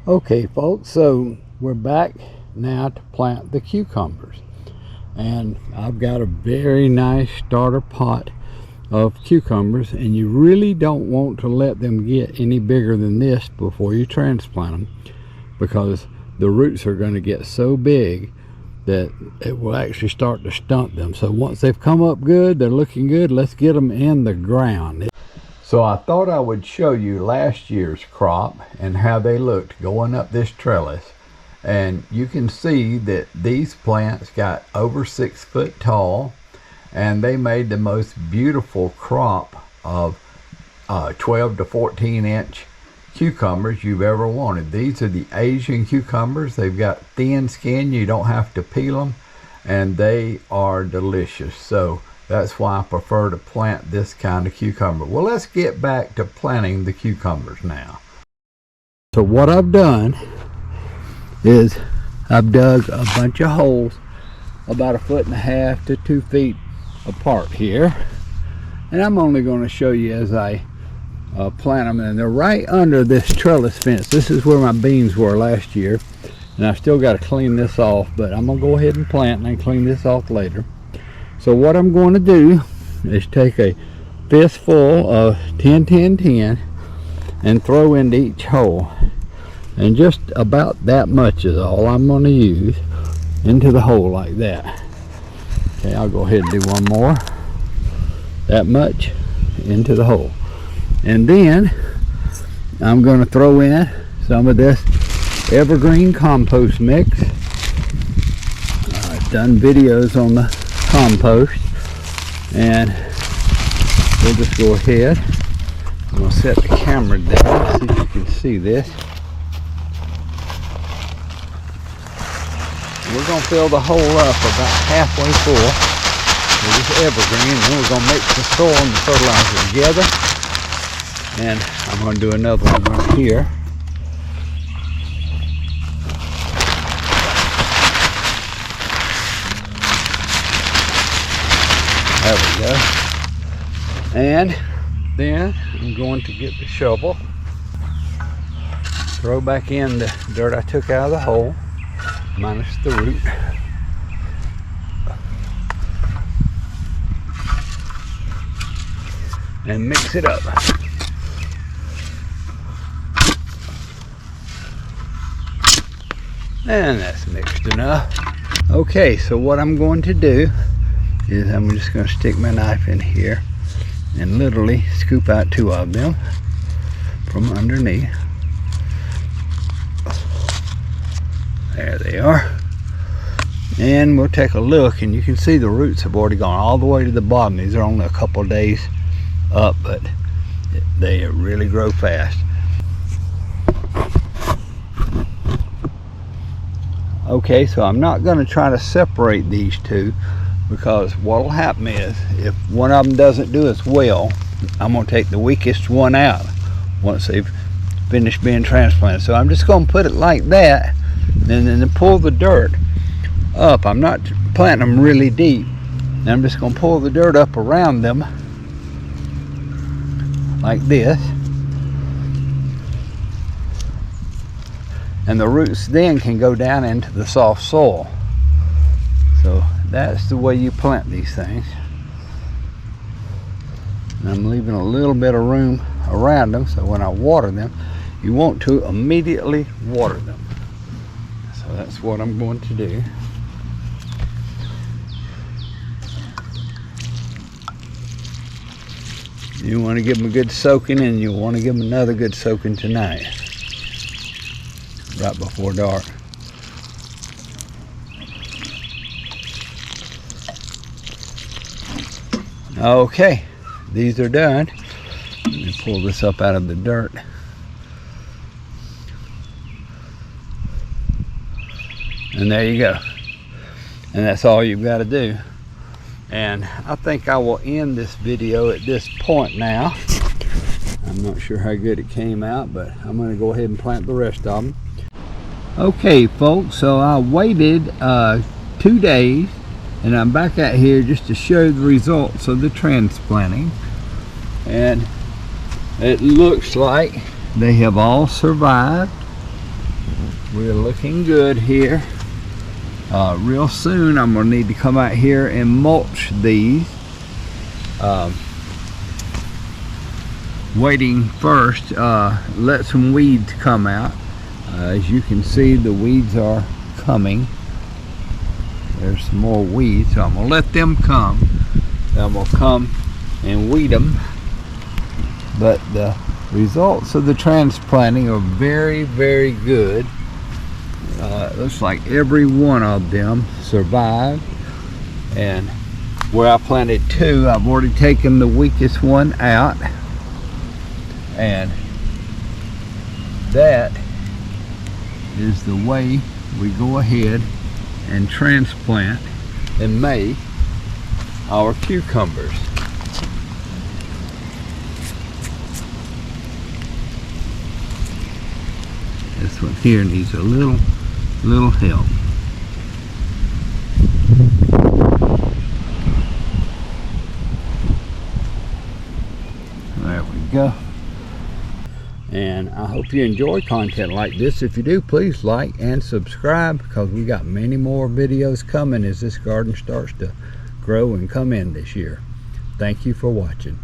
Okay folks, so we're back now to plant the cucumbers, and I've got a very nice starter pot of cucumbers, and you really don't want to let them get any bigger than this before you transplant them, because the roots are going to get so big that it will actually start to stunt them. So once they've come up good, they're looking good, let's get them in the ground. So I thought I would show you last year's crop and how they looked going up this trellis. And you can see that these plants got over 6 foot tall, and they made the most beautiful crop of 12 to 14 inch cucumbers you've ever wanted. These are the Asian cucumbers. They've got thin skin, you don't have to peel them, and they are delicious. So that's why I prefer to plant this kind of cucumber. Well, let's get back to planting the cucumbers now. So what I've done is I've dug a bunch of holes about 1.5 to 2 feet apart here, and I'm only going to show you as I plant them, and they're right under this trellis fence. This is where my beans were last year, and I still got to clean this off, but I'm going to go ahead and plant and then clean this off later. So what I'm going to do is take a fistful of 10-10-10 and throw into each hole, and just about that much is all I'm going to use into the hole like that. Okay, I'll go ahead and do one more. That much into the hole, and then I'm going to throw in some of this evergreen compost mix. I've done videos on the compost, and we'll just go ahead. I'm going to set the camera down, see if you can see this. We're going to fill the hole up about halfway full with this evergreen, and then we're going to mix the soil and the fertilizer together, and I'm going to do another one right here. There we go. And then I'm going to get the shovel, throw back in the dirt I took out of the hole, minus the root. And mix it up. And that's mixed enough. Okay, so what I'm going to do is I'm just going to stick my knife in here and literally scoop out 2 of them from underneath. There they are. And we'll take a look, and you can see the roots have already gone all the way to the bottom. These are only a couple of days up, but they really grow fast. Okay, so I'm not going to try to separate these two, because what will happen is if one of them doesn't do as well, I'm going to take the weakest one out once they've finished being transplanted. So I'm just going to put it like that, and then pull the dirt up. I'm not planting them really deep. And I'm just going to pull the dirt up around them like this, and the roots then can go down into the soft soil. So that's the way you plant these things. And I'm leaving a little bit of room around them, so when I water them, you want to immediately water them. So that's what I'm going to do. You want to give them a good soaking, and you want to give them another good soaking tonight, right before dark. Okay, these are done. Let me pull this up out of the dirt. And there you go. And that's all you've got to do. And I think I will end this video at this point now. I'm not sure how good it came out, but I'm going to go ahead and plant the rest of them. Okay folks, so I waited 2 days, and I'm back out here just to show the results of the transplanting. And it looks like they have all survived. we're looking good here. Real soon I'm gonna need to come out here and mulch these. Waiting first, let some weeds come out. As you can see, the weeds are coming. There's some more weeds, so I'm gonna let them come. Then I'm gonna come and weed them. But the results of the transplanting are very, very good. It looks like every one of them survived. And where I planted 2, I've already taken the weakest one out. And that is the way we go ahead and transplant in May our cucumbers. This one here needs a little help. There we go. And I hope you enjoy content like this. If you do, please like and subscribe, because we got many more videos coming as this garden starts to grow and come in this year. Thank you for watching.